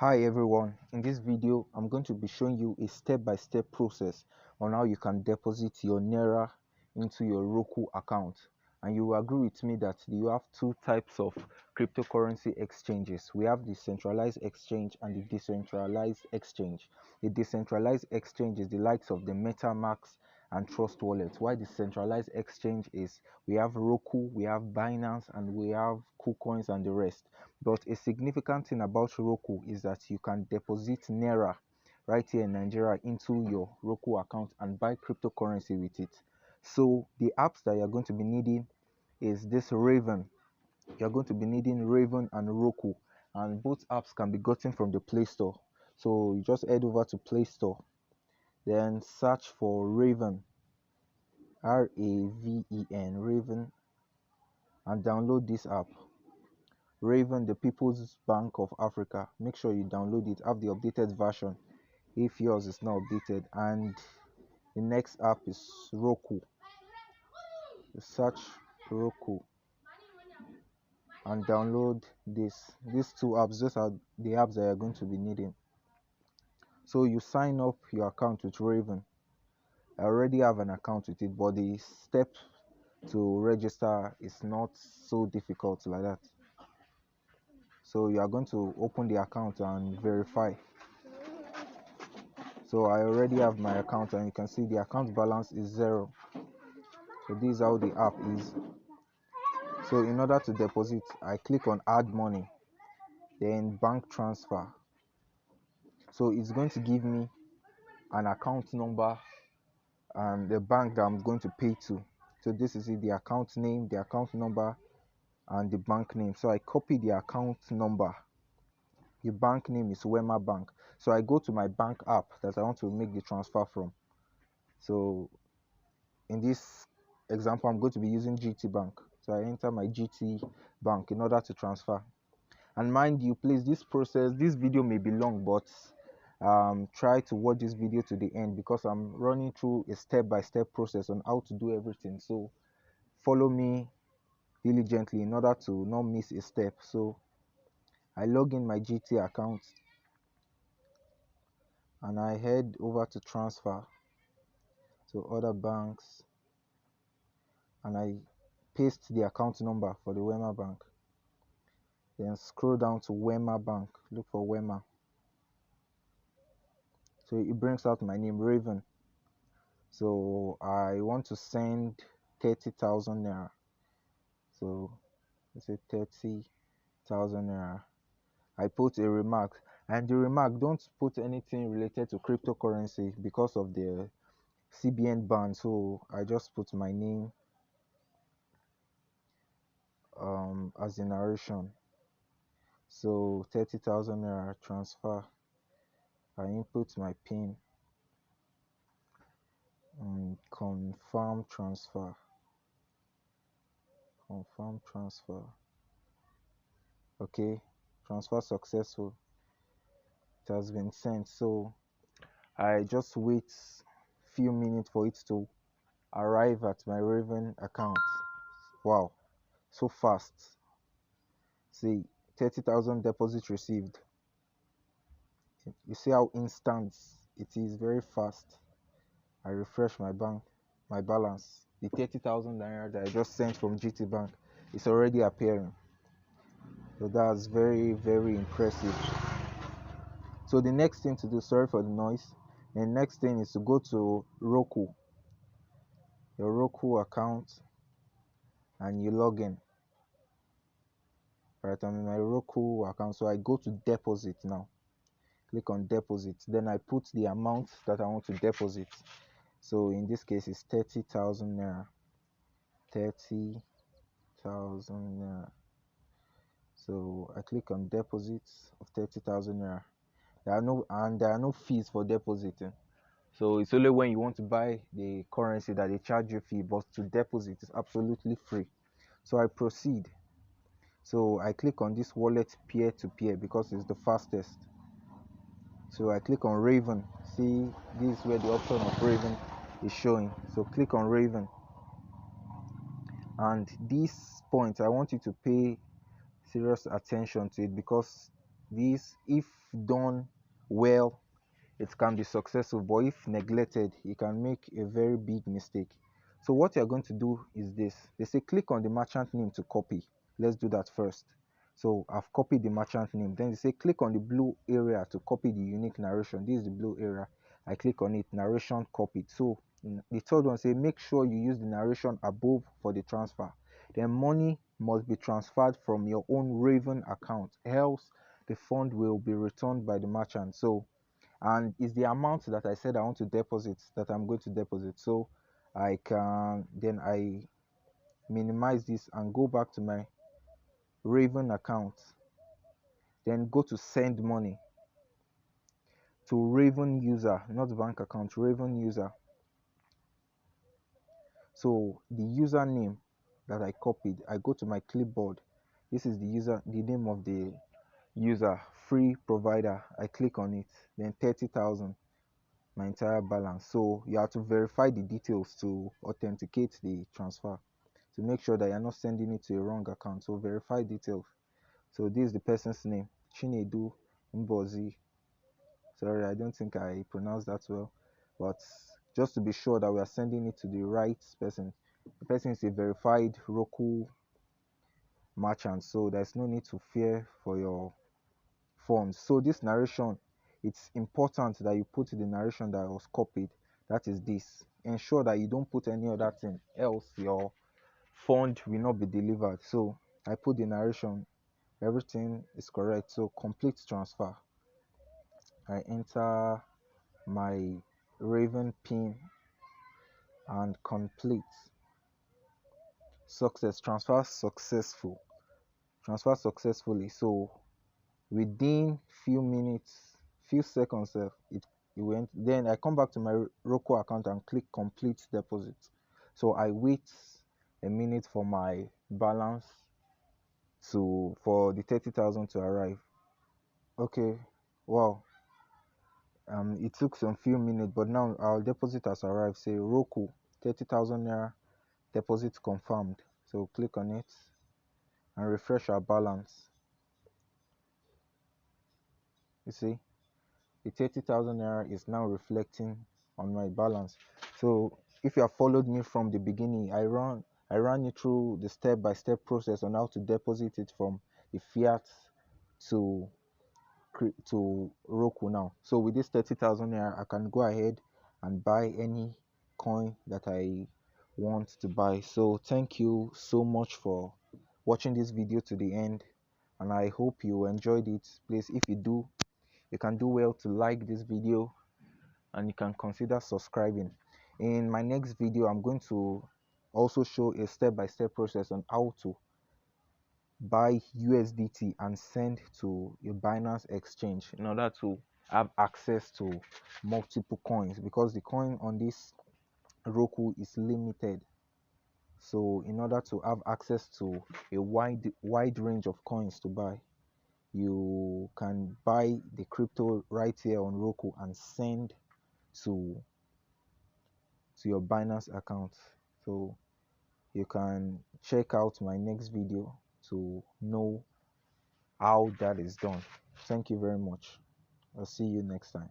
Hi everyone, in this video I'm going to be showing you a step-by-step process on how you can deposit your Naira into your Roqqu account. And you will agree with me that you have two types of cryptocurrency exchanges. We have the centralized exchange and the decentralized exchange. The decentralized exchange is the likes of the MetaMask and Trust Wallet, while the centralized exchange is we have Roqqu, we have Binance, and we have KuCoins and the rest. But a significant thing about Roqqu is that you can deposit Naira right here in Nigeria into your Roqqu account and buy cryptocurrency with it. So the apps that you're going to be needing is this Raven. You're going to be needing Raven and Roqqu, and both apps can be gotten from the Play Store. So you just head over to Play Store, then search for Raven, Raven, Raven, and download this app. Raven, the People's Bank of Africa. Make sure you download it, have the updated version if yours is not updated. And the next app is Roqqu. You search Roqqu and download these two apps. Those are the apps that you're going to be needing. So you sign up your account with Raven. I already have an account with it, but the step to register is not so difficult like that. So you are going to open the account and verify. So I already have my account, and you can see the account balance is 0. So this is how the app is. So in order to deposit, I click on add money, then bank transfer. So it's going to give me an account number and the bank that I'm going to pay to. So this is it, the account name, the account number, and the bank name. So I copy the account number. The bank name is Wema Bank. So I go to my bank app that I want to make the transfer from. So in this example, I'm going to be using GT Bank. So I enter my GT Bank in order to transfer. And mind you, please, this video may be long, but try to watch this video to the end, because I'm running through a step-by-step process on how to do everything. So follow me diligently in order to not miss a step. So I log in my GT account and I head over to transfer to other banks, and I paste the account number for the Wema Bank. Then scroll down to Wema Bank, look for Wema. So it brings out my name, Raven. So I want to send 30,000 Naira. So I say 30,000 Naira. I put a remark, and the remark, don't put anything related to cryptocurrency because of the CBN ban. So I just put my name as the narration. So 30,000 Naira transfer. I input my PIN and confirm transfer. Confirm transfer. Okay, transfer successful. It has been sent. So I just wait few minutes for it to arrive at my Raven account. Wow, so fast. See, 30,000 deposit received. You see how instant it is, very fast. I refresh my balance. The 30,000 Naira that I just sent from GT Bank is already appearing. So that's very, very impressive. So the next thing to do, sorry for the noise, the next thing is to go to Roqqu, your Roqqu account, and you log in. Right, I'm in my Roqqu account, so I go to deposit now. Click on deposit, then I put the amount that I want to deposit. So in this case it's 30,000 Naira. 30,000 Naira. So I click on deposits of 30,000 Naira. There are no fees for depositing. So it's only when you want to buy the currency that they charge you fee, but to deposit is absolutely free. So I proceed. So I click on this wallet peer-to-peer because it's the fastest. So I click on Raven. See, this is where the option of Raven is showing. So click on Raven. And this point, I want you to pay serious attention to it, because This, if done well, it can be successful, but if neglected, it can make a very big mistake. So what you're going to do is this. They say click on the merchant name to copy. Let's do that first. So I've copied the merchant name. Then they say click on the blue area to copy the unique narration. This is the blue area. I click on it, narration copied. So the third one say make sure you use the narration above for the transfer. Then money must be transferred from your own Raven account, else the fund will be returned by the merchant. So, and it's the amount that I said I want to deposit that I'm going to deposit. So I can then I minimize this and go back to my Raven account, then go to send money to Raven user, not bank account, Raven user. So the username that I copied, I go to my clipboard. This is the name of the user, free provider. I click on it, then 30,000, my entire balance. So you have to verify the details to authenticate the transfer, to make sure that you're not sending it to a wrong account. So verify details. So this is the person's name, Chinedu Mbozi. Sorry, I don't think I pronounced that well, but just to be sure that we are sending it to the right person. The person is a verified Roqqu merchant, so there's no need to fear for your funds. So this narration, it's important that you put the narration that was copied. That is this. Ensure that you don't put any other thing, else your fund will not be delivered. So I put the narration, everything is correct. So complete transfer. I enter my Raven pin and complete. Success, transfer successful, transfer successfully. So within few minutes, few seconds, it went. Then I come back to my Roqqu account and click complete deposit. So I wait a minute for my balance for the 30,000 to arrive. Okay, wow. It took some few minutes, but now our deposit has arrived. Say Roqqu, 30,000 naira deposit confirmed. So click on it and refresh our balance. You see, the 30,000 naira is now reflecting on my balance. So if you have followed me from the beginning, I ran you through the step-by-step process on how to deposit it from the fiat to Roqqu now. So with this 30,000 naira, I can go ahead and buy any coin that I want to buy. So thank you so much for watching this video to the end, and I hope you enjoyed it. Please, if you do, you can do well to like this video, and you can consider subscribing. In my next video, I'm going to also show a step-by-step process on how to buy USDT and send to a Binance exchange in order to have access to multiple coins, because the coin on this Roqqu is limited. So in order to have access to a wide range of coins to buy, you can buy the crypto right here on Roqqu and send to your Binance account. So you can check out my next video to know how that is done. Thank you very much. I'll see you next time.